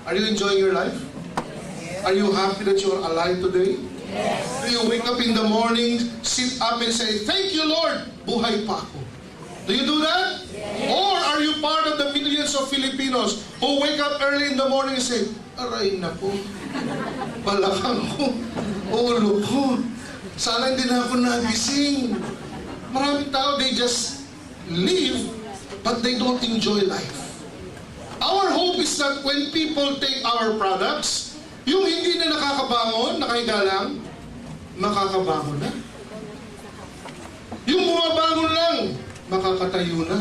Are you enjoying your life? Are you happy that you're alive today? Do you wake up in the morning, sit up and say, "Thank you, Lord, buhay pa ako"? Do you do that? Or are you part of the millions of Filipinos who wake up early in the morning and say, "Aray na po, balakang ko, ulo ko, sana hindi na ako nagising"? Maraming tao, they just live, but they don't enjoy life. Our hope is that when people take our products, yung hindi na nakakabangon, nakahiga lang, makakabangon na. Yung bumabangon lang, makakatayo na.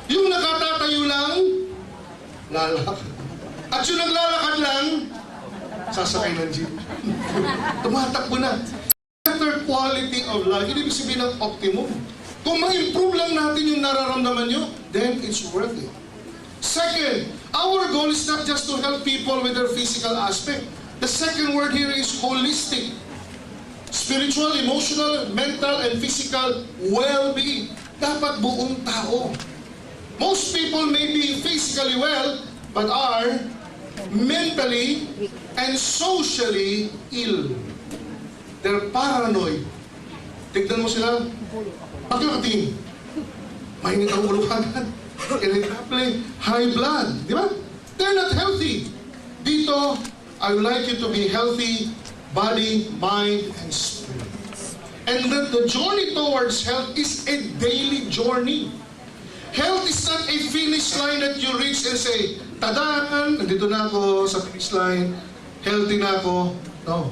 Yung nakatatayo lang, lalakad. At yung naglalakad lang, sasakay ng jeep. Tumatakbo na. Better quality of life. Hindi ibig sabihin ng optimum. Kung ma-improve lang natin yung nararamdaman nyo, then it's worth it. Second, our goal is not just to help people with their physical aspect. The second word here is holistic. Spiritual, emotional, mental, and physical well-being. Dapat buong tao. Most people may be physically well, but are mentally and socially ill. They're paranoid. Tignan mo sila. Bakit yung katingin? Mainit ang ulo agad. Irritable, high blood. Di ba? They're not healthy. Dito, I would like you to be healthy, body, mind, and spirit. And that the journey towards health is a daily journey. Health is not a finish line that you reach and say, "Tadaan, nandito na ako sa finish line, healthy na ako." No.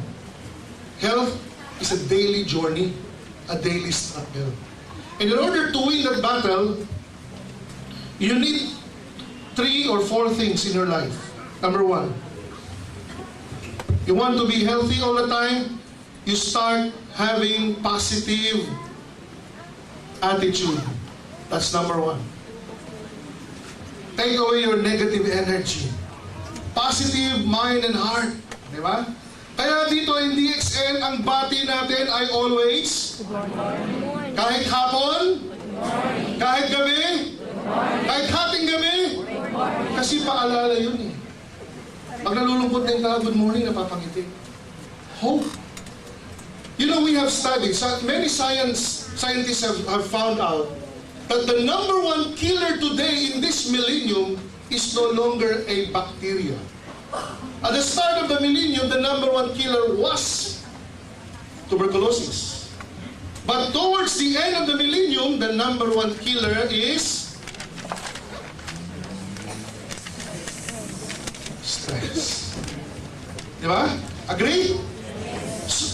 Health is a daily journey, a daily struggle. And in order to win that battle, you need 3 or 4 things in your life. Number 1, you want to be healthy all the time, you start having positive attitude. That's number 1. Take away your negative energy. Positive mind and heart. Di ba? Kaya dito in DXN, ang bati natin ay always, kahit hapon, kahit gabi, kahit hating gabi, kasi paalala yun eh. Pag nalulungkot na yung tao, good morning, napapangiti. Hope. You know, we have studied, many scientists have found out that the number 1 killer today in this millennium is no longer a bacteria. At the start of the millennium, the number 1 killer was tuberculosis. But towards the end of the millennium, the number 1 killer is stress. Di ba? Agree?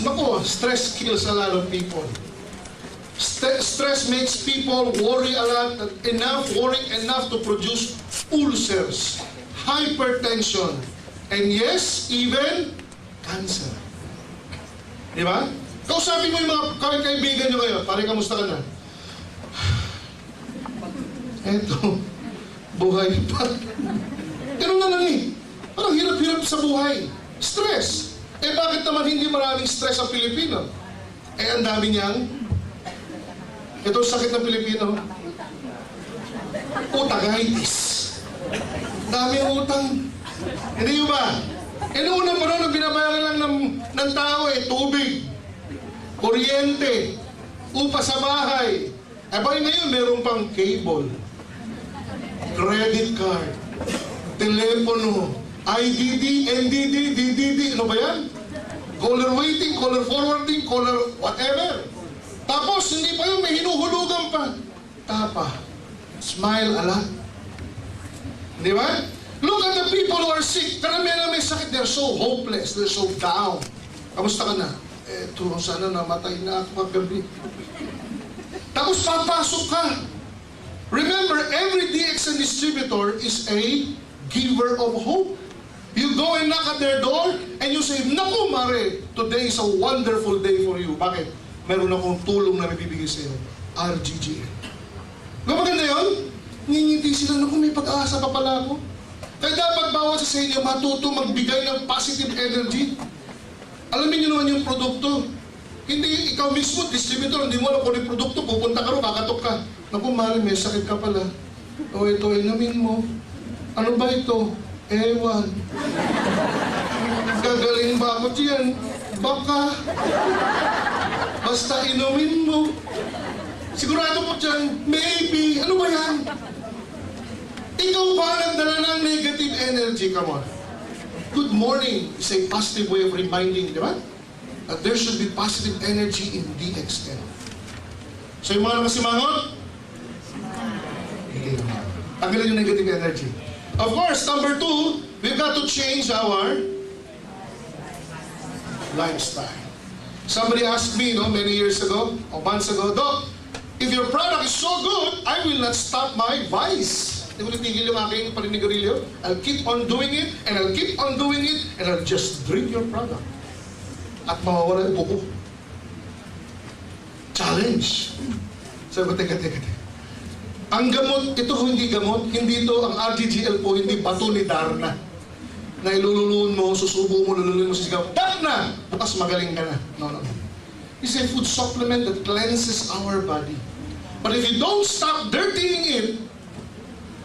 Naku, stress kills a lot of people. Stress makes people worry a lot, worrying enough to produce ulcers, hypertension, and yes, even cancer. Di ba? Kausapin mo yung mga kaibigan nyo ngayon. Pare, kamusta ka na? Eto, buhay pa. Ganun na lang eh. Parang hirap-hirap sa buhay. Stress. Eh bakit naman hindi maraming stress ang Pilipino? Eh ang dami niyang, ito sakit ng Pilipino, utangitis. Dami utang. Hindi nyo ba? Eh noong unang panahon, binabayaran lang ng tao eh, tubig, kuryente, upa sa bahay. Eh ba ngayon, meron pang cable, credit card, telepono, IDD, NDD, DDD, ano ba yan? Caller waiting, caller forwarding, caller whatever. Tapos, hindi pa yun, may hinuhulugan pa. Tapa. Smile a lot. Di ba? Look at the people who are sick. Karamihan na may sakit, they're so hopeless, they're so down. Kamusta ka na? Eto, sana namatay na ako kagabi. Tapos papasok ka. Remember, every DXN distributor is a giver of hope. You go and knock at their door and you say, "Naku, Mare, today is a wonderful day for you." Bakit? Meron akong tulong na nabibigay sa iyo. RGGN. Maganda yun? Ngingiti sila, "Naku, may pag-asa pa pala ako." Kaya dapat bawat sa inyo matuto magbigay ng positive energy. Alamin nyo naman yung produkto. Hindi ikaw mismo, distributor, hindi mo alam kung yung produkto, pupunta ka rin, kakatok ka. "Naku, Mare, may sakit ka pala. O ito, inumin mo. Ano ba ito?" Ewan. Gagaling ba ako diyan? Baka. Basta inumin mo. Sigurado ko dyan, maybe. Ano ba yan? Ikaw ba nagdala ng negative energy? Come on. Good morning is a positive way of reminding, di ba? That there should be positive energy in DXN. So yung mga nakasimangot, tanggalin yung negative energy. Of course, number 2, we've got to change our lifestyle. Somebody asked me, many years ago, or months ago, Doc, if your product is so good, I will not stop my vice. Hindi ko natigil yung aking paninigarilyo. I'll keep on doing it, and I'll keep on doing it, and I'll just drink your product. At mawawala yung buko. Challenge. Sabi ko, teka. Ang gamot, ito hindi gamot, hindi ito, ang RGGL po, hindi bato ni Darna. Na ilululuin mo, susubo mo, lululuin mo sa sigaw, Darna! Bukas magaling ka na. No. It's a food supplement that cleanses our body. But if you don't stop dirtying it,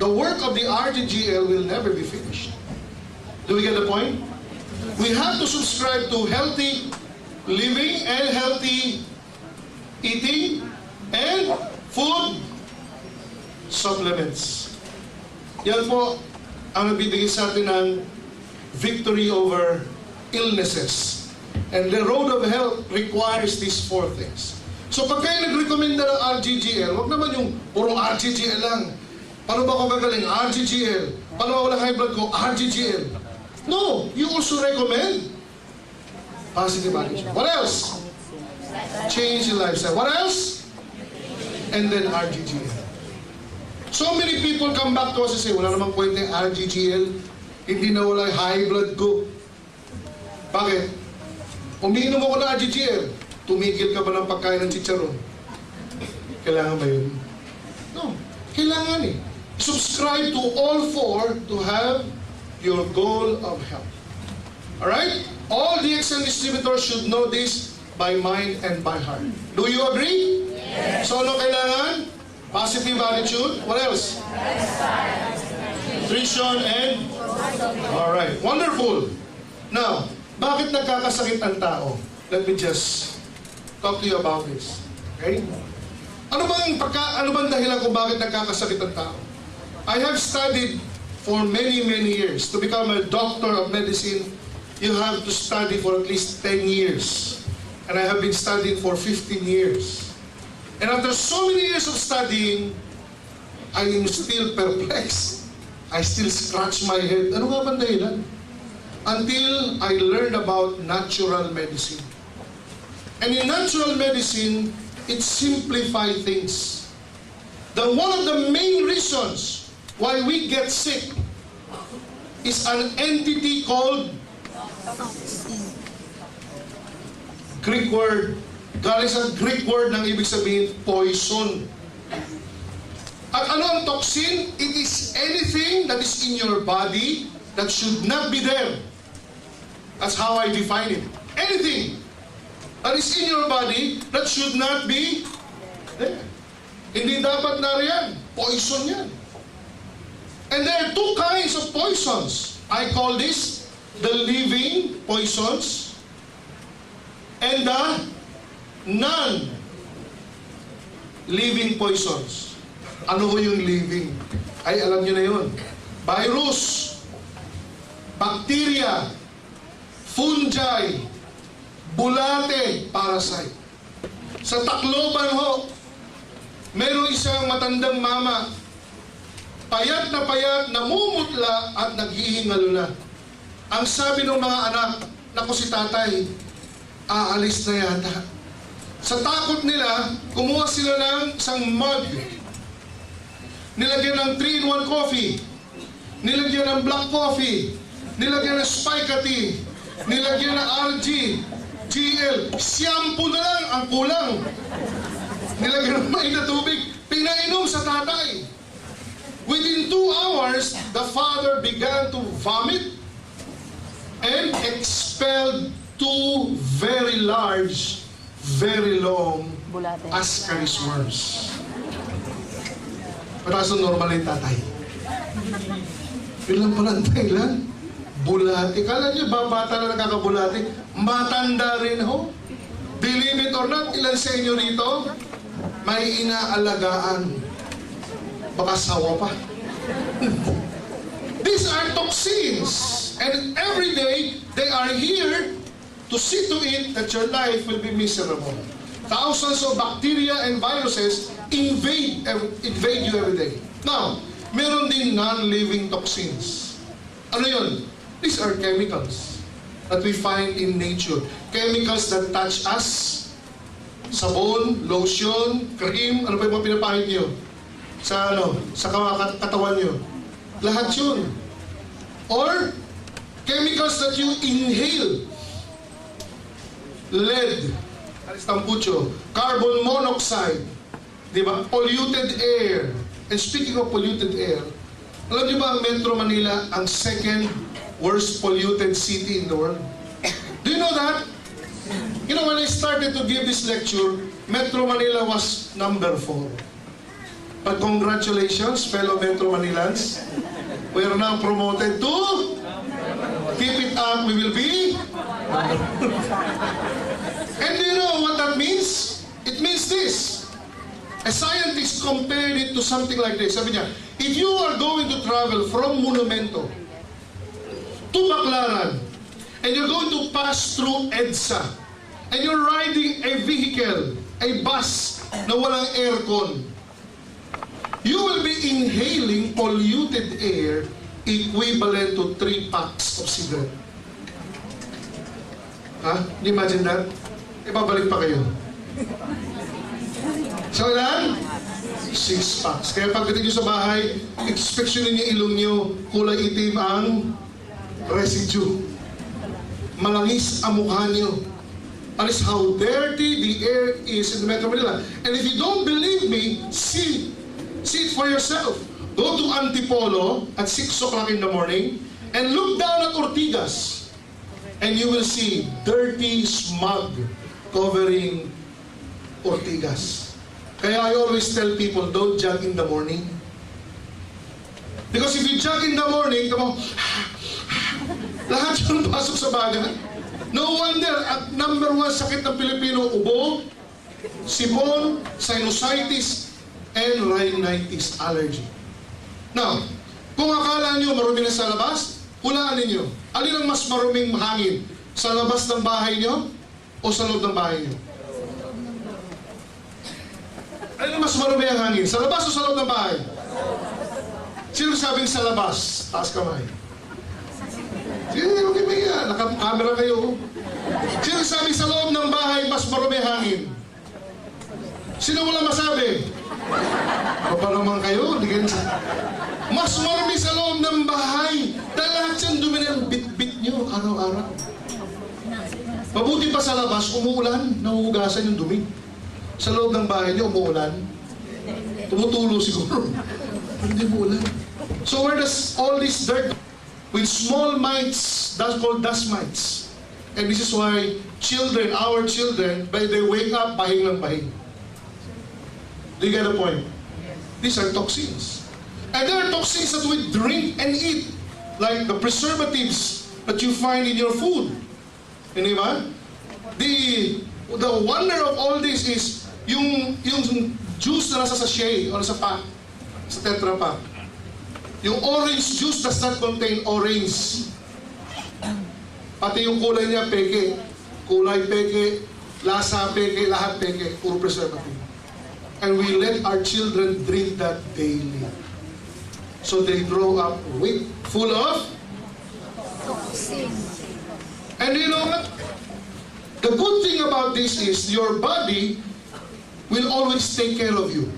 the work of the RGGL will never be finished. Do we get the point? We have to subscribe to healthy living and healthy eating and food supplements. Yan po ang nagbibigay sa atin ng victory over illnesses. And the road of health requires these 4 things. So pag kayo nag-recommenda ng RGGL, wag naman yung puro RGGL lang. Paano ba ako gagaling? RGGL. Paano ba walang high blood ko? RGGL. No, you also recommend positive attitude. What else? Change your lifestyle. What else? And then RGGL. So many people come back to us and say, wala namang kwenta yung RGGL. Hindi na wala yung high blood ko. Bakit? Umiinom ako ng RGGL. Tumigil ka ba ng pagkain ng chicharon? Kailangan ba yun? No. Kailangan eh. Subscribe to all 4 to have your goal of health. Alright? All DXN distributors should know this by mind and by heart. Do you agree? Yes. So ano kailangan? Positive attitude. What else? Nutrition and... Alright. Wonderful. Now, bakit nagkakasakit ang tao? Let me just talk to you about this. Okay? Ano bang dahilan kung bakit nagkakasakit ang tao? I have studied for many years. To become a doctor of medicine, you have to study for at least 10 years. And I have been studying for 15 years. And after so many years of studying, I am still perplexed. I still scratch my head. Ano nga bang dahilan? Until I learned about natural medicine. And in natural medicine, it simplifies things. One of the main reasons why we get sick is an entity called Greek word. Galing sa Greek word ng ibig sabihin, poison. At ano ang toxin? It is anything that is in your body that should not be there. That's how I define it. Anything that is in your body that should not be there. Hindi dapat nariyan. Poison yan. And there are 2 kinds of poisons. I call this the living poisons and the non-living poisons. Ano ho yung living? Ay, alam nyo na yun. Virus, bacteria, fungi, bulate, parasite. Sa Tacloban ho, meron isang matandang mama, payat, namumutla at naghihingalo na. Ang sabi ng mga anak, naku si tatay, aalis na yata. Sa takot nila, kumuha sila ng isang mug. Nilagyan ng 3-in-1 coffee. Nilagyan ng black coffee. Nilagyan ng spike tea. Nilagyan ng RG, GL. Shampoo na lang ang kulang. Nilagyan ng mainit na tubig. Pinainom sa tatay. Within 2 hours, the father began to vomit and expelled 2 very large, very long ascaris worms. Pero sa normal yung tatay. Yun lang pala ang dahilan. Bulati. Kala niyo ba bata na nakakabulati? Matanda rin ho. Believe it or not, ilan sa inyo rito may inaalagaan. Baka sawa pa. These are toxins. And every day, they are here to see to it that your life will be miserable. Thousands of bacteria and viruses invade you every day. Now, meron din non-living toxins. Ano yun? These are chemicals that we find in nature. Chemicals that touch us. Sabon, lotion, cream, ano pa yung mga pinapahid nyo? Sa katawan nyo. Lahat yun. Or, chemicals that you inhale. Lead, tambucho, carbon monoxide, di ba? Polluted air. And speaking of polluted air, alam niyo ba ang Metro Manila ang second worst polluted city in the world? Do you know that? You know, when I started to give this lecture, Metro Manila was number 4. But congratulations, fellow Metro Manilans. We are now promoted to keep it up, we will be. And do you know what that means? It means this. A scientist compared it to something like this. Sabi niya, if you are going to travel from Monumento to Baclaran, and you're going to pass through EDSA, and you're riding a vehicle, a bus na walang aircon, you will be inhaling polluted air equivalent to 3 packs of cigarette. Ha? Can you imagine that? Ibabalik pa kayo. So ilan? 6 packs. Kaya pagdating nyo sa bahay, inspeksyonin nyo ilong nyo, kulay itim ang residue. Malangis ang mukha nyo. That is how dirty the air is in the Metro Manila. And if you don't believe me, see it for yourself. Go to Antipolo at 6 o'clock in the morning and look down at Ortigas. And you will see dirty smog covering Ortigas. Kaya I always tell people, don't jog in the morning. Because if you jog in the morning, lahat yung pasok sa baga. No wonder, at number 1 sakit ng Pilipino, ubo, sipon, sinusitis, and rhinitis allergy. Now, kung akala nyo marumi na sa labas, hulaan ninyo. Alin ang mas maruming hangin? Sa labas ng bahay nyo o sa loob ng bahay nyo? Alin ang mas marumi ang hangin? Sa labas o sa loob ng bahay? Sino sabing sa labas? Taas kamay. Sige, okay ba yan? Naka-camera kayo. Sino sabi sa loob ng bahay mas marumi hangin? Sino wala masabi? Ano pa naman kayo? Mas marumi sa loob ng bahay. Dahil lahat yan dumi ng bit-bit nyo araw-araw. Mabuti pa sa labas, umuulan, nahuhugasan yung dumi. Sa loob ng bahay nyo, umuulan. Tumutulo siguro. Hindi umuulan. So where does all this dirt? With small mites, that's called dust mites. And this is why children, our children, by they wake up, bahing lang bahing. Do you get the point? These are toxins. And there are toxins that we drink and eat, like the preservatives that you find in your food. Hindi ba? The wonder of all this is yung juice na nasa sachet o nasa pack, sa Tetra Pak. Yung orange juice does not contain orange. Pati yung kulay niya, peke. Kulay peke, lasa peke, lahat peke. Puro preservative. And we let our children drink that daily. So they grow up full of toxins. And you know what? The good thing about this is your body will always take care of you.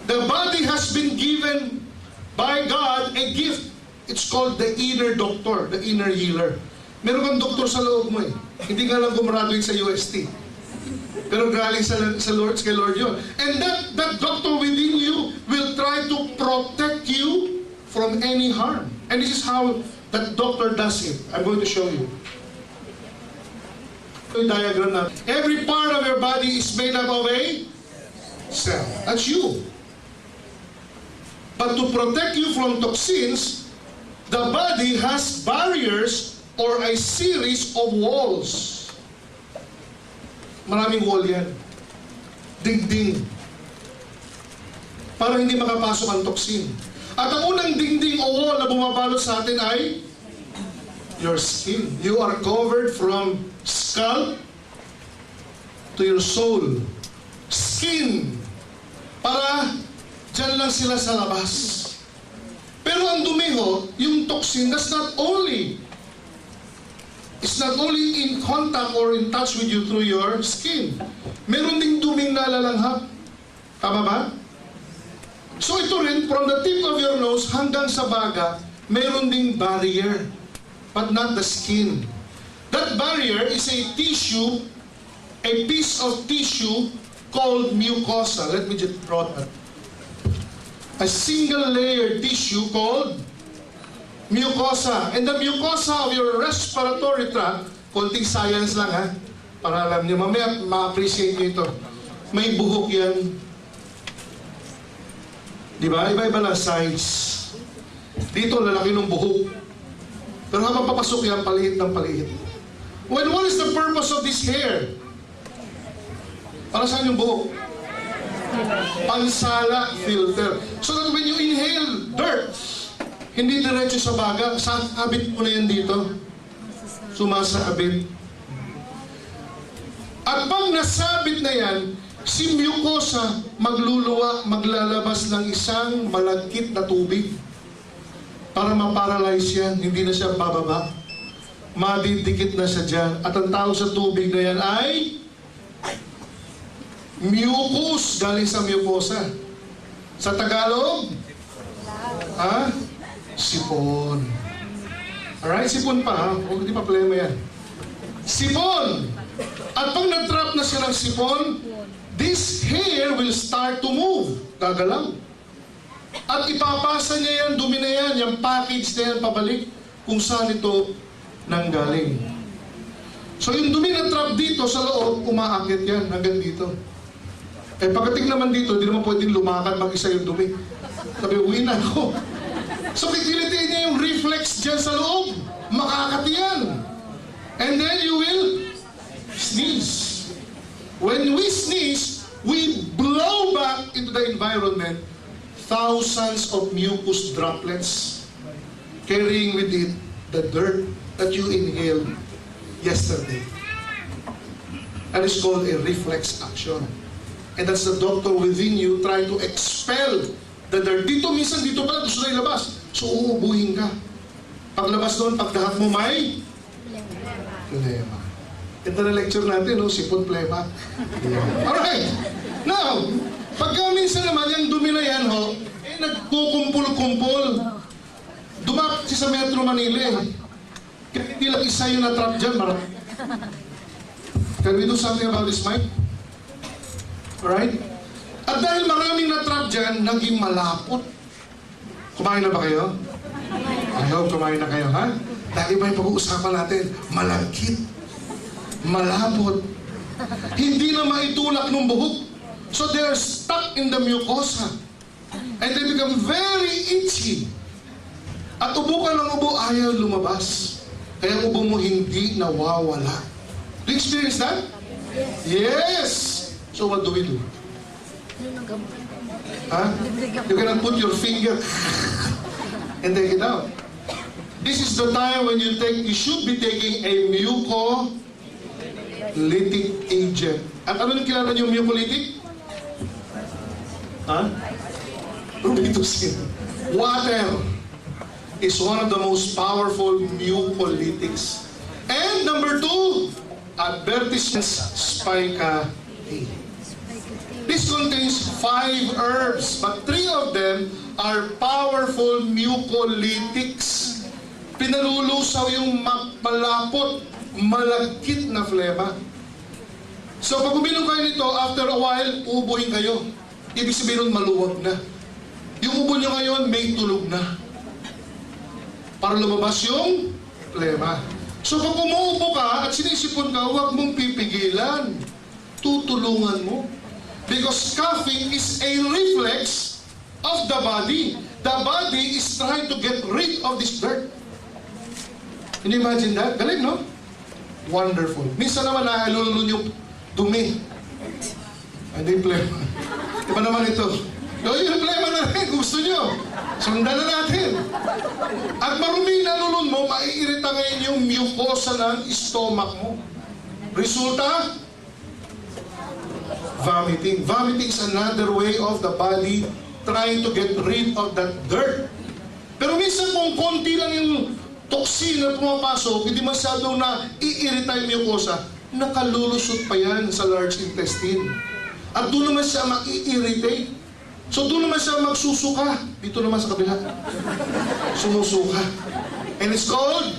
The body has been given by God a gift. It's called the inner doctor, the inner healer. Meron kang doktor sa loob mo eh. Hindi ka lang gumraduate sa UST. Pero galing sa Lord, kay Lord yun. And that doctor within you will try to protect you from any harm. And this is how that doctor does it. I'm going to show you. Yung diagram na. Every part of your body is made up of a cell. That's you. But to protect you from toxins, the body has barriers or a series of walls. Maraming wall yan. Dingding. Para hindi makapasok ang toxin. At ang unang dingding o wall na bumabalot sa atin ay your skin. You are covered from scalp to your soul. Skin. Para dyan lang sila sa labas. Pero ang dumi ho, yung toxin, it's not only in contact or in touch with you through your skin. Meron ding duming nalalanghap. Tama ba? So ito rin, from the tip of your nose hanggang sa baga, meron ding barrier, but not the skin. That barrier is a tissue, a piece of tissue called mucosa. Let me just draw that. A single layer tissue called mucosa. And the mucosa of your respiratory tract, konting science lang ha, para alam niyo, mamaya ma-appreciate niyo ito. May buhok yan. Di ba? Iba-iba lang size. Dito, lalaki ng buhok. Pero habang papasok yan, paliit ng paliit. Well, what is the purpose of this hair? Para saan yung buhok? Pansala filter. So that when you inhale dirt, hindi diretso sa baga, sabit mo na yan dito. Sumasabit. At pag nasabit na yan, si mucosa magluluwa, maglalabas ng isang malagkit na tubig para ma-paralyze yan, hindi na siya bababa. Madidikit na siya dyan. At ang tawag sa tubig na yan ay mucus, galing sa mucosa. Sa Tagalog? Ha? Sipon. Alright, sipon pa ha? Huwag di pa problema yan. Sipon! At pag na-trap na siya ng sipon, this hair will start to move. Gagalaw. At ipapasa niya yan, dumi na yan, yung package na yan, pabalik kung saan ito nanggaling. So yung dumi na trap dito sa loob, umaakit yan hanggang dito. Eh pagdating naman dito, hindi naman pwedeng lumakad mag-isa yung dumi. Sabi, uwi na ako. So kikilitiin niya yung reflex dyan sa loob. Makakati yan. And then you will sneeze. When we sneeze, we blow back into the environment thousands of mucus droplets carrying with it the dirt that you inhaled yesterday. That is called a reflex action. And that's the doctor within you trying to expel the dirt. Dito minsan, dito pala gusto na ilabas. So uubuhin ka. Paglabas doon, pagdahat mo may plema. Ito na lecture natin, no? Sipon plema. Yeah. Alright. Now, pagka minsan naman, yung dumi na yan, ho, eh, nagkukumpul-kumpul. Dumap si sa Metro Manila, eh. Kaya hindi lang isa yung na-trap dyan, marami. Can we do something about this, Mike? Alright? At dahil maraming na-trap dyan, naging malapot. Kumain na ba kayo? I hope kumain na kayo, ha? Dahil ba yung pag-uusapan natin? Malagkit. Malapot. Hindi na maitulak ng buhok. So they are stuck in the mucosa. And they become very itchy. At ubo ka ng ubo, ayaw lumabas. Kaya ang ubo mo hindi nawawala. Do you experience that? Yes! So what do we do? Huh? You cannot put your finger and take it out. This is the time when you should be taking a mucolytic agent. At ano yung kilala niyo mucolytic? Huh? Robitussin. Water is one of the most powerful mucolytics. And number 2, advertisements spica tea. This contains 5 herbs, but 3 of them are powerful mucolytics. Pinalulusaw yung malapot, malagkit na flema. So pag uminom kayo nito, after a while, uubuhin kayo. Ibig sabihin nun, maluwag na. Yung ubo nyo ngayon, may tulog na. Para lumabas yung flema. So pag umuubo ka at sinisipon ka, huwag mong pipigilan. Tutulungan mo. Because coughing is a reflex of the body. the body is trying to get rid of this dirt. Can you imagine that? Galing, no? Wonderful. Minsan naman nahalulun yung dumi. Hindi plema. Iba naman ito. Yung plema na rin, gusto nyo. Sundan na natin. At marumi na lulun mo, maiirita ngayon yung mucosa ng stomach mo. Resulta? Vomiting. Vomiting is another way of the body trying to get rid of that dirt. Pero minsan kung konti lang yung toxin na pumapasok, hindi masyadong na iirita yung mucosa, nakalulusot pa yan sa large intestine. At doon naman siya mag-i-irritate. So doon naman siya magsusuka. Dito naman sa kabila. Sumusuka. And it's called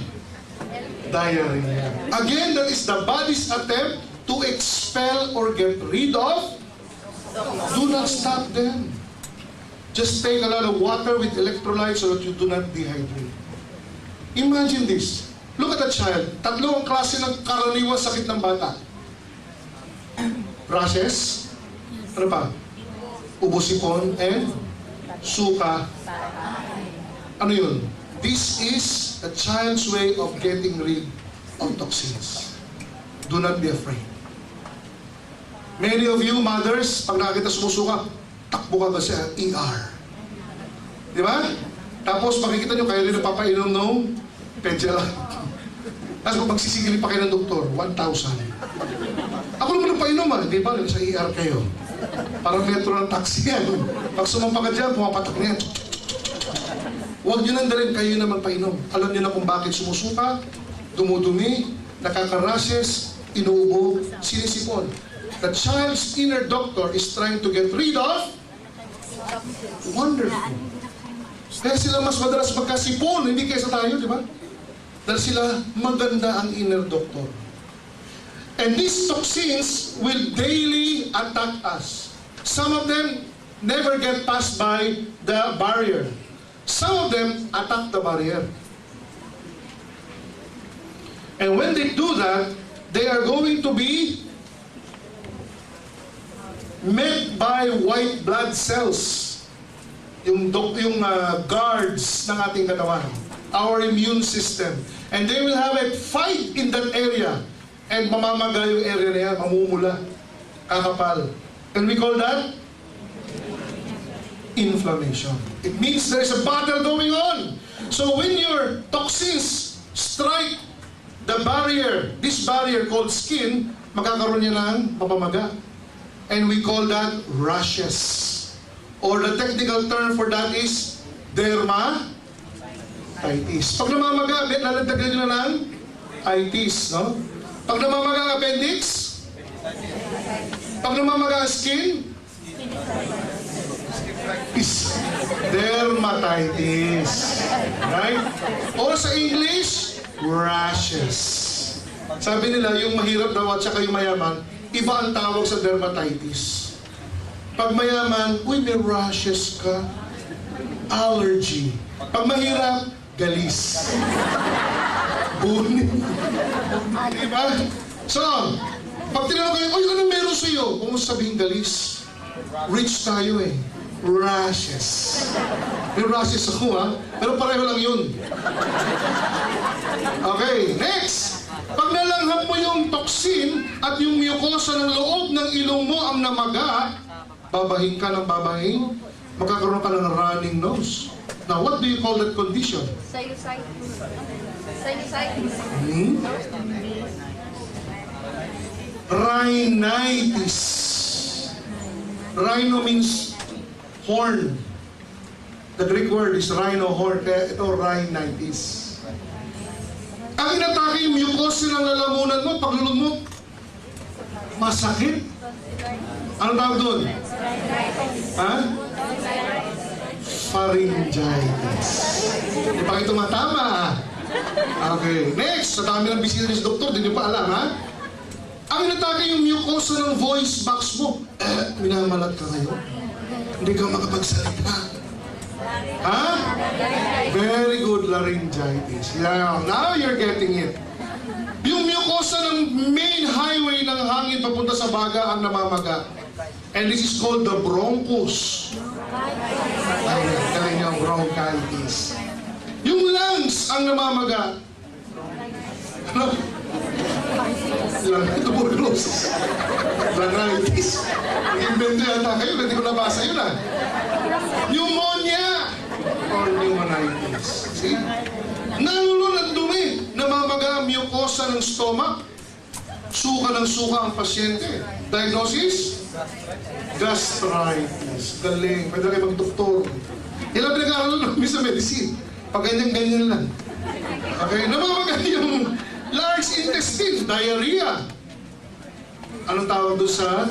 diarrhea. Again, that is the body's attempt to expel or get rid of. Do not stop them. Just take a lot of water with electrolytes so that you do not dehydrate. Imagine this. Look at that child. Tatlong klase ng karaniwang sakit ng bata. Rashes, ano pa? Ubo-sipon, and suka. Ano yun? This is a child's way of getting rid of toxins. Do not be afraid. Many of you mothers, pag nakakita sumusuka, takbo ka kasi ER. Di ba? Tapos makikita nyo, kayo rin napapainom ng Pedialyte. Tapos kung magsisigilin pa kayo ng doktor, 1,000. Ako naman nagpainom hindi ba? Sa ER kayo. Parang metro ng taxi yan. Pag sumampa ka dyan, pumapatak na yan. Huwag nyo nandalin, kayo naman painom. Alam nyo na kung bakit sumusuka, dumudumi, nakakarashes, inuubo, sinisipon. The child's inner doctor is trying to get rid of. Wonderful. Kaya sila mas madalas magkasipon, hindi kaysa tayo, di ba? Dahil sila maganda ang inner doctor. And these toxins will daily attack us. Some of them never get passed by the barrier. Some of them attack the barrier. And when they do that, they are going to be met by white blood cells. Yung guards ng ating katawan. Our immune system. And they will have a fight in that area. And mamamaga yung area na yan, mamumula, kakapal. And we call that inflammation. It means there is a battle going on. So when your toxins strike the barrier, this barrier called skin, magkakaroon niya ng papamaga. And we call that rashes. Or the technical term for that is dermatitis. Pag namamaga, lalagdagan nyo na ng itis, no? Pag namamaga ang appendix, pag namamaga ang skin, is dermatitis. Right? Or sa English, rashes. Sabi nila, yung mahirap daw at saka yung mayaman, iba ang tawag sa dermatitis. Pag mayaman, uy, may rashes ka. Allergy. Pag mahirap, galis. Bunit. Diba? So, pag tinanong kayo, uy, ano meron sa'yo? Kung sabihin galis, rich tayo eh. Rashes. May rashes ako pero pareho lang yun. Okay, next. Pag nalanghap mo yung toxin at yung mucosa ng loob ng ilong mo ang namaga, babahin ka ng babahin, magkakaroon ka ng running nose. Now, what do you call that condition? Sinusitis. Sinusitis. Rhinitis. Rhino means horn. The Greek word is rhino, horn. Kaya ito, rhinitis. Ang inatake yung mucosa ng lalamunan mo, paglulod mo, masakit. Ano tawag doon? Ha? Pharyngitis. Di pa kayo tumatama. Okay. Next, sa dami ng bisita ni doktor, di nyo pa alam, ha? Ang inatake yung mucosa ng voice box mo. Minamalat ka ngayon. Hindi ka makapagsalita. Ha? Very good, laryngitis. Yeah, now you're getting it. Yung mucosa ng main highway ng hangin papunta sa baga ang namamaga. And this is called the bronchus. Ay, galing yung bronchitis. Yung lungs ang namamaga. Ano? Tuberculosis. Bronchitis. Nag-invento yata kayo, hindi ko nabasa yun ah. Pneumonia or pneumonitis. See? Nanulo ng dumi, namamaga ang mucosa ng stomach. Suka ng suka ang pasyente. Diagnosis? Gastritis. Galing. Pwede kayo mag-doktor. Ilang pinag-aaral namin sa medicine. Pag ganyan-ganyan lang. Okay? Namamaga yung large intestine. Diarrhea. Anong tawag doon sa?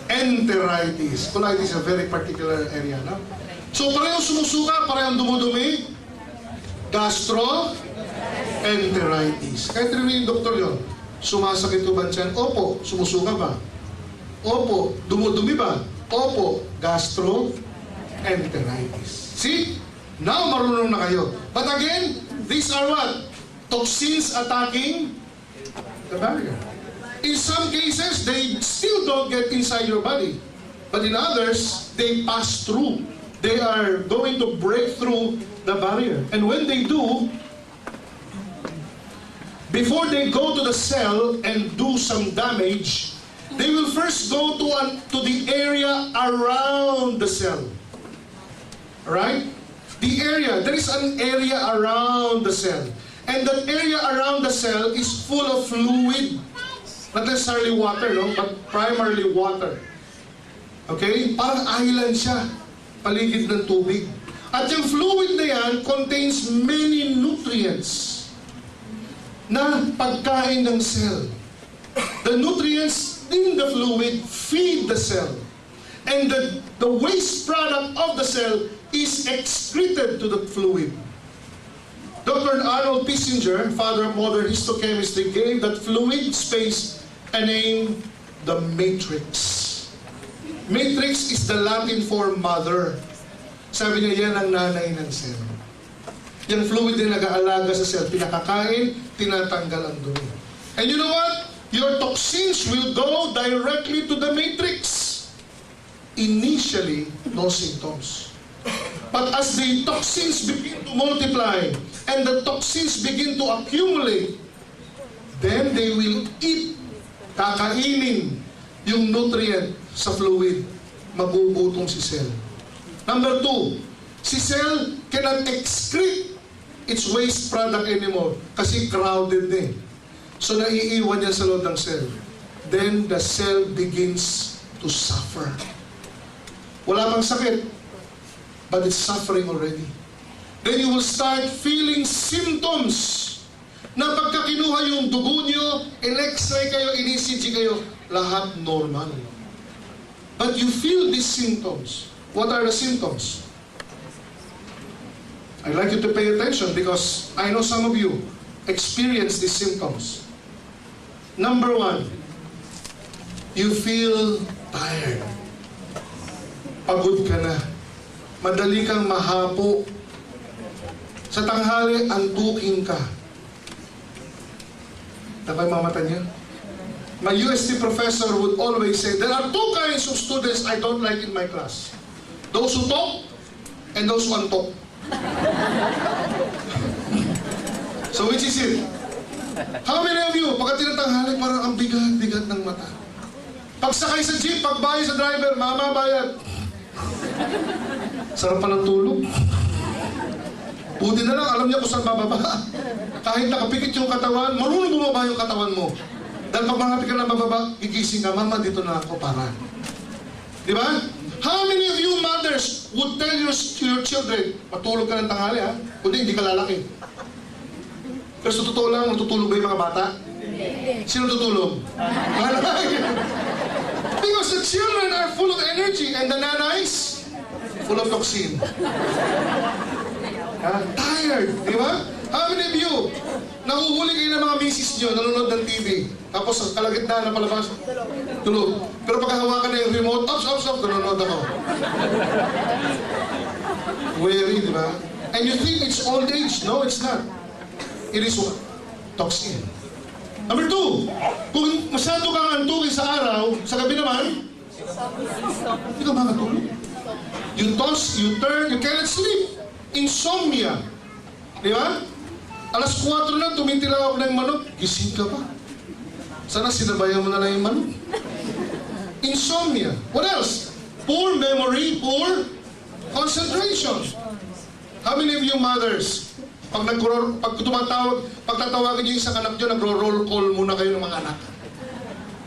Enteritis. Colitis is a very particular area. No? So, parehong sumusuka, parehong dumudumi. Enteritis. Kahit rin yung doktor yun, sumasakit ko ba dyan? Opo. Sumusuka ba? Opo. Dumudumi ba? Opo. Gastroenteritis. See? Now, marunong na kayo. But again, these are what? Toxins attacking the barrier. In some cases, they still don't get inside your body. But in others, they pass through. They are going to break through the barrier. And when they do, before they go to the cell and do some damage, they will first go to the area around the cell. Right? The area, there is an area around the cell. And that area around the cell is full of fluid. Not necessarily water, no? But primarily water. Okay? Parang island siya. Paligid ng tubig. At yung fluid na yan contains many nutrients na pagkain ng cell. The nutrients in the fluid feed the cell. And the waste product of the cell is excreted to the fluid. Dr. Arnold Pissinger, father of modern histochemistry, gave that fluid space a name, the matrix. Matrix is the Latin for mother. Sabi niya, yan ang nanay ng cell. Yung fluid din nag-aalaga sa cell, pinakakain, tinatanggal ang dumi. And you know what? Your toxins will go directly to the matrix. Initially, no symptoms. But as the toxins begin to multiply and the toxins begin to accumulate, then they will eat, kakainin yung nutrient sa fluid, magugutong si cell. Number 2, si cell cannot excrete its waste product anymore kasi crowded din. So naiiwan yan sa loob ng cell. Then the cell begins to suffer. Wala pang sakit, but it's suffering already. Then you will start feeling symptoms na pagka kinuha yung dugo nyo, in-x-ray kayo, in-ECG kayo, lahat normal. But you feel these symptoms. What are the symptoms? I'd like you to pay attention because I know some of you experience these symptoms. Number 1, you feel tired. Pagod ka na. Madali kang mahapo. Sa tanghali, antukin ka. Tapos mamata niya. My UST professor would always say, there are 2 kinds of students I don't like in my class. Those who talk and those who untalk. So which is it? How many of you, pagka tinatanghali, parang ang bigat-bigat ng mata? Pagsakay sa jeep, pagbayad sa driver, mama, bayad. Sarap pa ng tulog. Buti na lang, alam niya kung saan bababa. Kahit nakapikit yung katawan, marunong bumaba yung katawan mo. Dahil pag malapit ka na bababa, gigising ka, mama, dito na ako para. Di ba? How many of you mothers would tell your children, matulog ka ng tanghali ha? Kundi hindi ka lalaki. Pero sa totoo lang, natutulog ba yung mga bata? Sino tutulog? Because the children are full of energy and the nanays, full of toxin. Tired, di ba? How many of you, nahuhuli kayo ng mga misis nyo, nanonood ng TV, tapos kalagitnaan na palabas, tulog. Pero pagkahawakan na yung remote, ops, nanonood ako. Weary, di ba? And you think it's old age. No, it's not. It is what? Toxin. Number 2, kung masyado kang antukin sa araw, sa gabi naman, Hindi ka makatulog. You toss, you turn, you cannot sleep. Insomnia. Di ba? Alas 4 na, tumitira ako ng manok, gising ka pa. Sana sinabayan mo na lang yung manok. Insomnia. What else? Poor memory, poor concentration. How many of you mothers, pag tatawagan niyo yung isang anak niyo, nagro-roll call muna kayo ng mga anak.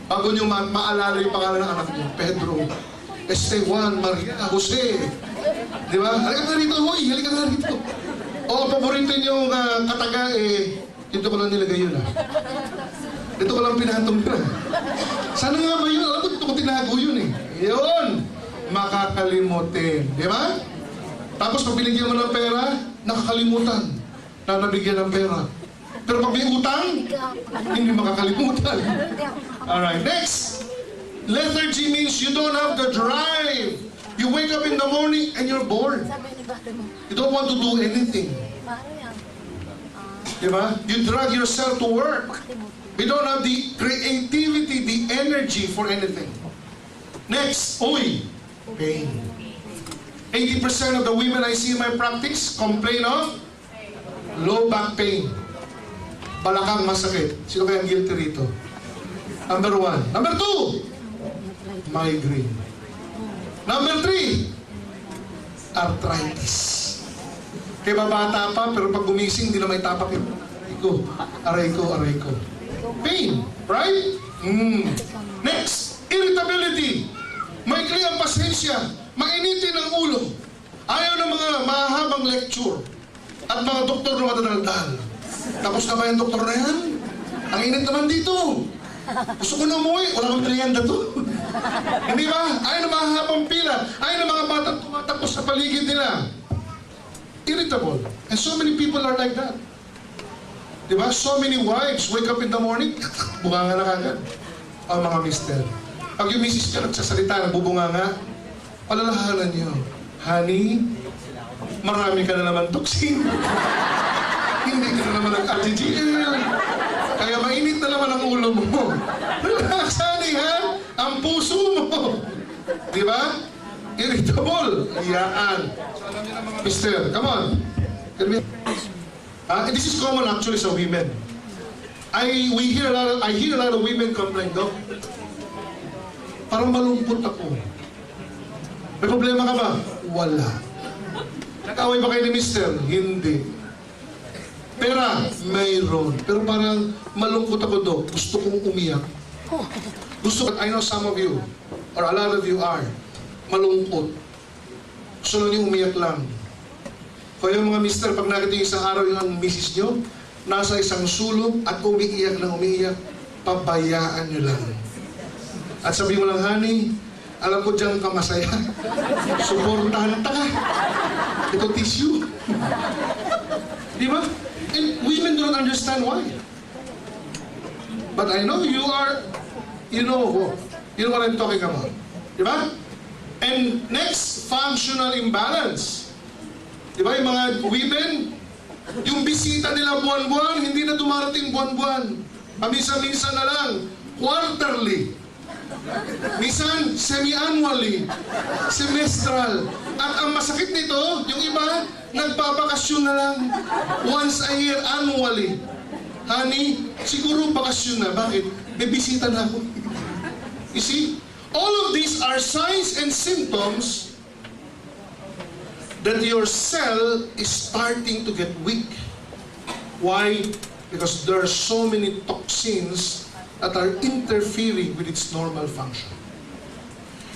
Bago niyo maalala yung pangalan ng anak niyo. Pedro, Esteban, Maria, Jose. Di ba? Halika na rito, hoy! Halika na rito. O, paborito niyo kataga, dito ko lang nilagay yun, Dito ko lang pinatong yun, Sana nga ba yun? Alam ko, dito ko tinago yun, Yun! Makakalimutin. Di ba? Tapos pag binigyan mo ng pera, nakakalimutan na nabigyan ng pera. Pero pag may utang, hindi makakalimutan. Alright, next. Lethargy means you don't have the drive. You wake up in the morning and you're bored. You don't want to do anything. Diba? You drag yourself to work. You don't have the creativity, the energy for anything. Next, pain. 80% of the women I see in my practice complain of low back pain. Balakang masakit. Sino kaya guilty rito? Number 1. Number 2, migraine. Number 3, arthritis. Kaya babata pa, pero pag gumising, hindi na may tapak yun. Aray ko. Pain, right? Next, irritability. Maikli ang pasensya. Mainitin ang ulo. Ayaw ng mga mahabang lecture. At mga doktor na matadaldal. Tapos na ba yung doktor na yan? Ang init naman dito. Gusto ko na umuwi. Wala kang merienda to. Hindi ba? Ayaw ng mahabang pila. Ayaw ng mga batang tumatapos sa paligid nila. Irritable. And so many people are like that. Diba? So many wives wake up in the morning, bunganga na kagad. Ang mga mister. Pag yung misis ka nagsasalita, nagbubunganga, palalahanan niyo, honey, marami ka na naman toxin. Hindi ka na naman nag-RGGL. Kaya mainit na naman ang ulo mo. Relax, honey, ha? Ang puso mo. Diba? Irritable. Iyaan. So, alam niyo na mga mister, come on. And this is common actually sa women. I hear a lot of women complain, Doc. Parang malungkot ako. May problema ka ba? Wala. Nag-away ba kayo ni mister? Hindi. Pera? Mayroon. Pero parang malungkot ako, Doc. Gusto kong umiyak. I know some of you, or a lot of you are, malungkot. Gusto lang niyo umiyak lang. Kaya mga mister, pag nakita yung isang araw yung misis nyo, nasa isang sulok at umiiyak na umiiyak, pabayaan nyo lang. At sabi mo lang, honey, alam ko dyan ka masaya. Suportahan ka. Ito tissue. Di ba? And women don't understand why. But I know you know what I'm talking about. Di ba? And next, functional imbalance. Di ba yung mga women, yung bisita nila buwan-buwan, hindi na dumarating buwan-buwan. Paminsan-minsan na lang, quarterly. Minsan, semi-annually, semestral. At ang masakit nito, yung iba, nagbabakasyon na lang. Once a year, annually. Honey, siguro bakasyon na. Bakit? May bisita na ako. You see? All of these are signs and symptoms that your cell is starting to get weak. Why? Because there are so many toxins that are interfering with its normal function.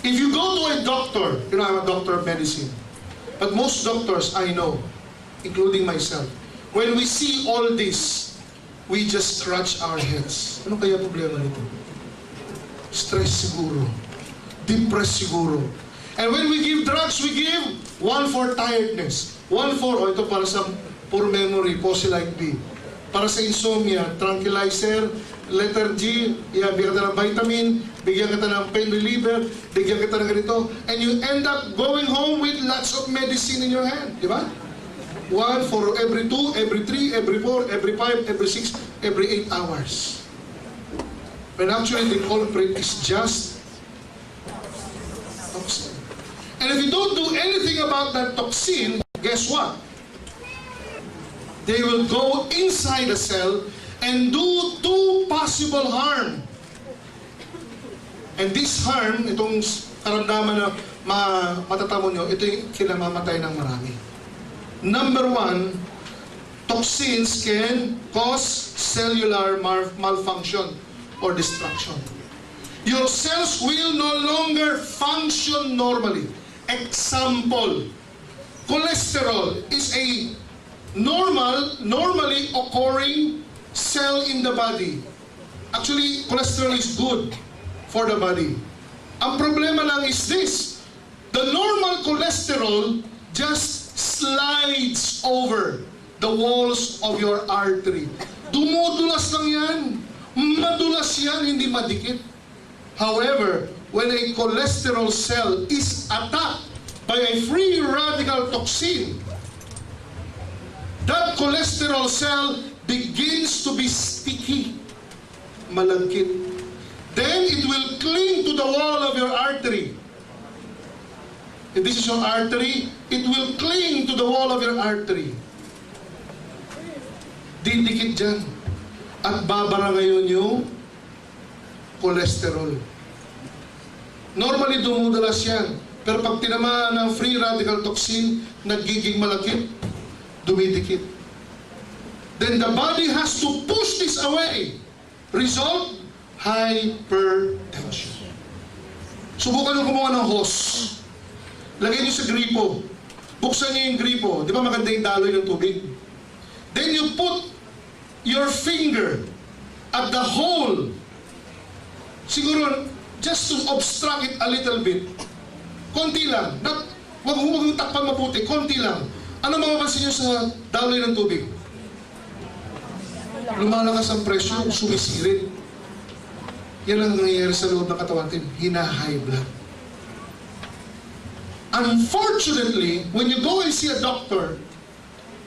If you go to a doctor, you know, I'm a doctor of medicine, but most doctors I know, including myself, when we see all this, we just scratch our heads. Ano kaya problema nito? Stress siguro. Depressed siguro. And when we give drugs, we give one for tiredness, one for, ito para sa poor memory, Posilac B. Para sa insomnia, tranquilizer, lethargy, bigyan kita ng vitamin, bigyan kita ng pain reliever, bigyan kita ng ganito, and you end up going home with lots of medicine in your hand, di ba? One for every 2, every 3, every 4, every 5, every 6, every 8 hours. When actually the culprit is just And if you don't do anything about that toxin, guess what? They will go inside the cell and do two possible harm. And this harm, itong karamdaman na matatamo nyo, ito yung kinamamatay ng marami. Number one, toxins can cause cellular malfunction or destruction. Your cells will no longer function normally. Example, cholesterol is a normally occurring cell in the body. Actually, cholesterol is good for the body. Ang problema lang is this: the normal cholesterol just slides over the walls of your artery. Dumudulas lang yan. Madulas yan, hindi madikit. However, when a cholesterol cell is attacked by a free radical toxin, that cholesterol cell begins to be sticky, malagkit. Then it will cling to the wall of your artery. If this is your artery, it will cling to the wall of your artery. Didikit dyan. At babara ngayon yung cholesterol. Normally dumudulas yan. Pero pag tinamaan ng free radical toxin, nagiging malakit, dumidikit. Then the body has to push this away. Result, hypertension. Subukan nyo kumuha ng hose. Lagay nyo sa gripo. Buksan nyo yung gripo. Di ba maganda yung daloy ng tubig? Then you put your finger at the hole. Siguro, just to obstruct it a little bit. Konti lang. Huwag yung takpan maputi. Konti lang. Ano mapapansin nyo sa daloy ng tubig? Lumalakas ang pressure, sumisirit. Yan ang nangyayari sa loob ng katawan natin. Hina-high blood. Unfortunately, when you go and see a doctor,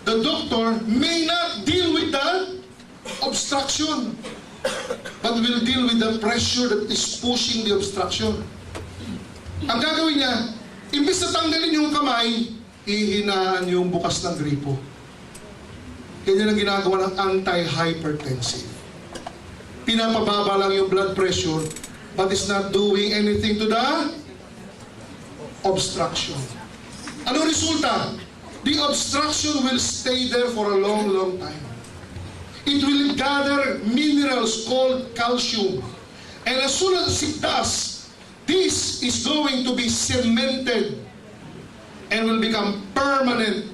the doctor may not deal with the obstruction, but will deal with the pressure that is pushing the obstruction. Ang gagawin niya, imbis na tanggalin yung kamay, hihinaan yung bukas ng gripo. Ganyan ang ginagawa ng anti-hypertensive. Pinapababa lang yung blood pressure, but is not doing anything to the obstruction. Ano resulta? The obstruction will stay there for a long, long time. It will gather minerals called calcium. And as soon as it does, this is going to be cemented and will become permanent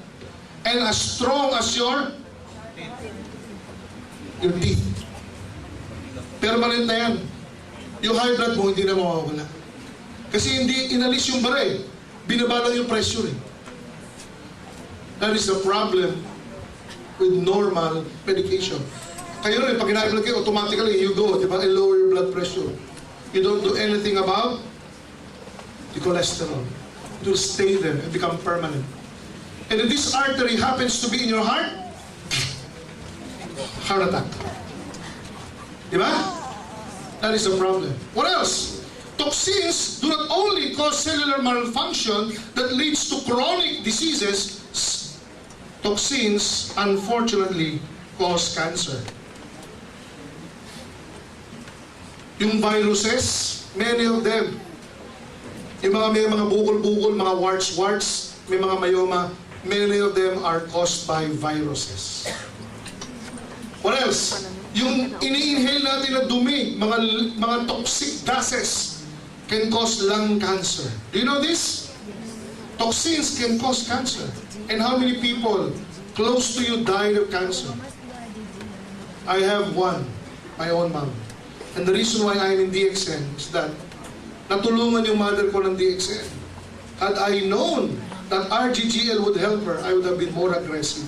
and as strong as your teeth. Permanent na yan. Yung high blood mo, hindi na mawawala. Kasi hindi inalis yung bara eh. Binaba lang yung pressure eh. That is the problem with normal medication. Kayo rin, pag ginagawa kayo, automatically you go, di ba, and lower your blood pressure. You don't do anything about the cholesterol. It will stay there and become permanent. And if this artery happens to be in your heart, heart attack. Di ba? That is the problem. What else? Toxins do not only cause cellular malfunction that leads to chronic diseases. Toxins, unfortunately, cause cancer. Yung viruses, many of them, may mga bukol-bukol, mga warts, may mga myoma, many of them are caused by viruses. What else? Yung ini-inhale natin na dumi, mga toxic gases can cause lung cancer. Do you know this? Toxins can cause cancer. And how many people close to you died of cancer? I have one, my own mom. And the reason why I'm in DXN is that natulungan yung mother ko ng DXN. Had I known that RGGL would help her, I would have been more aggressive.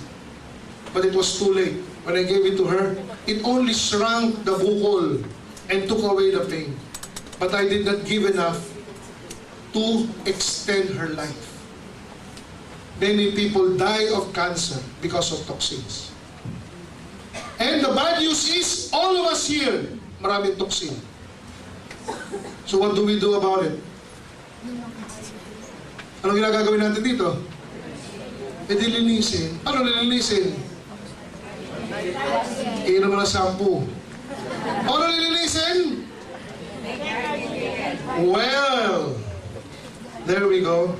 But it was too late. When I gave it to her, it only shrunk the bukol and took away the pain. But I did not give enough to extend her life. Many people die of cancer because of toxins. And the bad news is, all of us here, maraming toxin. So what do we do about it? Anong ginagagawin natin dito? E di linisin. Ano lilinisin? Inom na shampoo. Ano lilinisin? Well, there we go.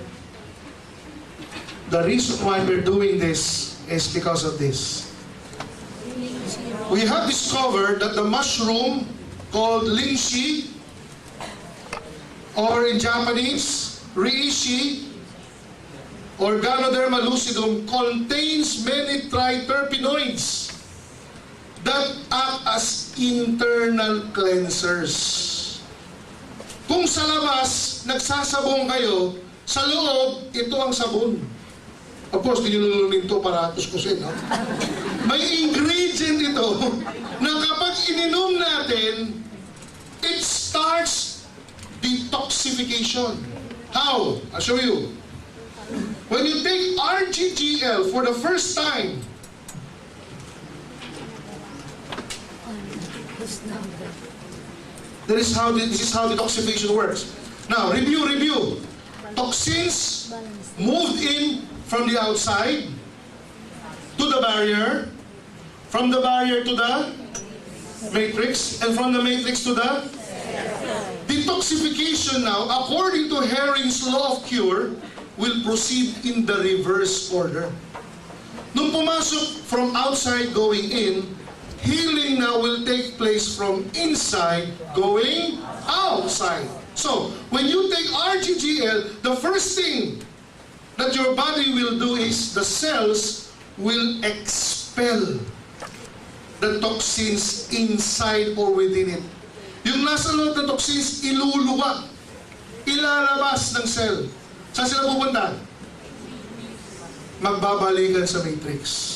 The reason why we're doing this is because of this. We have discovered that the mushroom called lychee, or in Japanese, reishi, or Ganoderma lucidum, contains many triterpenoids that act as internal cleansers. Kung sa labas, nagsasabong kayo, sa loob, ito ang sabon. Of course, dinululunin ito para kuskusin, no? May ingredient ito na kapag ininom natin, it starts detoxification. How? I'll show you. When you take RGGL for the first time, this is how detoxification works. Now, review. Toxins moved in from the outside to the barrier, from the barrier to the matrix, and from the matrix to the detoxification now, according to Herring's law of cure, will proceed in the reverse order. Nung pumasok from outside going in, healing now will take place from inside going outside. So, when you take RGGL, the first thing that your body will do is the cells will expel the toxins inside or within it. Yung nasa loob ng toxins, iluluwag, ilalabas ng cell. Saan sila pupunta? Magbabalikan sa matrix.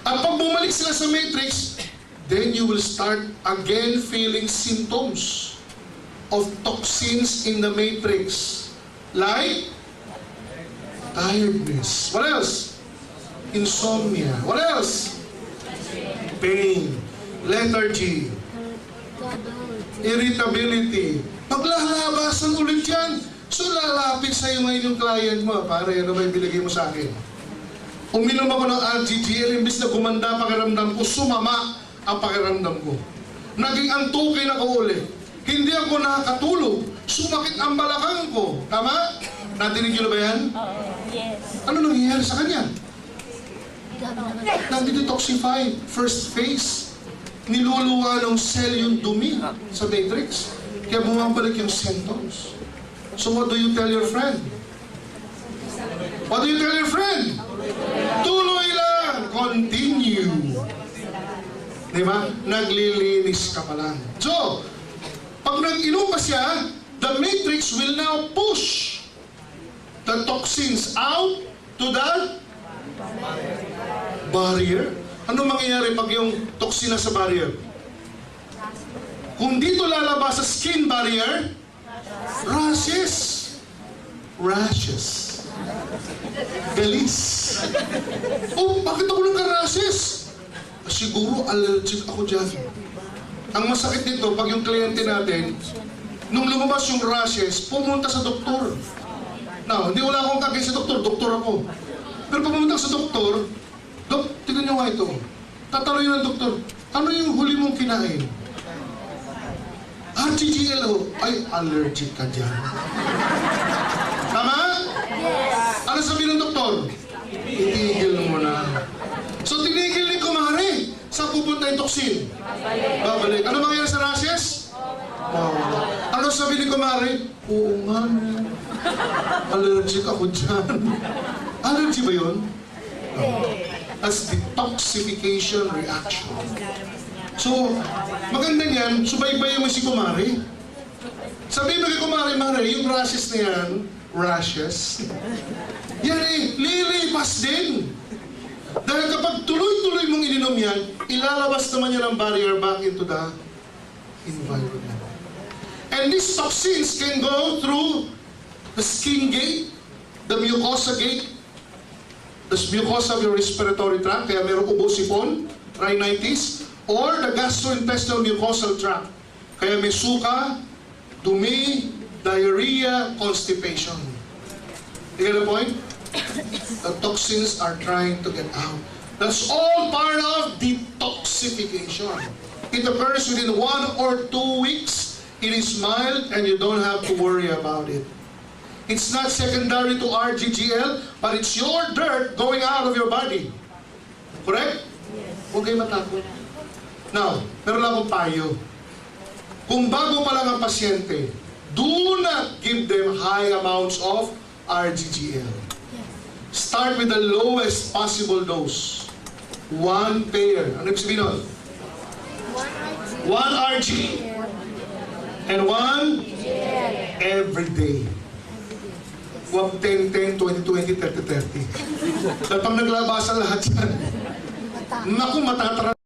At pag bumalik sila sa matrix, then you will start again feeling symptoms of toxins in the matrix. Like tiredness. What else? Insomnia. What else? Pain. Lethargy. Irritability. Paglalabasan ulit yan. So lalapit sa'yo ngayon yung client mo. Pare, ano ba yung binigay mo sa akin? Uminom ako ng RGGL, imbis na gumanda pakiramdam ko, sumama ang pakiramdam ko. Naging antukin ako ulit. Hindi ako nakakatulog. Sumakit ang balakang ko. Tama? Natinig nyo na ba yan? Yes. Ano nangyayari sa kanya? Nag-detoxify. First phase. Niluluwa ng cell yung dumi sa matrix. Kaya bumabalik yung symptoms. So what do you tell your friend? What do you tell your friend? Tuloy lang! Continue. Diba? Naglilinis ka pa lang. So, pag nag-inom pa siya, the matrix will now push the toxins out to the barrier. Ano mangyayari pag yung toxin na sa barrier? Kung dito lalabas sa skin barrier, rashes. Galis. Oh, bakit ako nagka-rashes? Siguro allergic ako dyan. Ang masakit dito, pag yung kliyente natin, nung lumabas yung rashes, pumunta sa doktor. Now, hindi wala akong kagay sa doktor ako. Pero pag pumunta sa doktor, Dok, tignan nyo nga ito. Tatanong yun ng doktor, ano yung huli mong kinain? RGGL, ay, allergic ka dyan. Tama? Yes. Ano sabihin ng doktor? Itigil mo na. So, tinigil ni kumare. Saan pupunta yung toxin? Babalik. Ano mangyayari sa rashes? Mawala. Ano sabi ni kumare? Oo nga, allergic ako dyan. Allergy ba yun? As detoxification reaction. So, maganda niyan, subaybayan mo si kumare. Sabihin mo kay kumare, yung rashes na yan, yan lilipas din. Dahil kapag tuloy-tuloy mong ininom yan, ilalabas naman yan ang barrier back into the environment. And these toxins can go through the skin gate, the mucosa gate, the mucosa of your respiratory tract, kaya mayroong ubo, sipon, rhinitis, or the gastrointestinal mucosal tract, kaya may suka, dumi, diarrhea, constipation. You get the point? The toxins are trying to get out. That's all part of detoxification. It occurs within 1 or 2 weeks. It is mild and you don't have to worry about it. It's not secondary to RGGL, but it's your dirt going out of your body. Correct? Yes. Huwag kayo matakot. Now, meron lang akong payo. Kung bago pa lang ang pasyente, do not give them high amounts of RGGL. Start with the lowest possible dose. 1 pair. Ano ibig sabihin nun? 1 RG and 1 every day. Huwag 10, 10, 20, 20, 30, 30. Dahil pag naglabasan lahat yan, naku, matatara.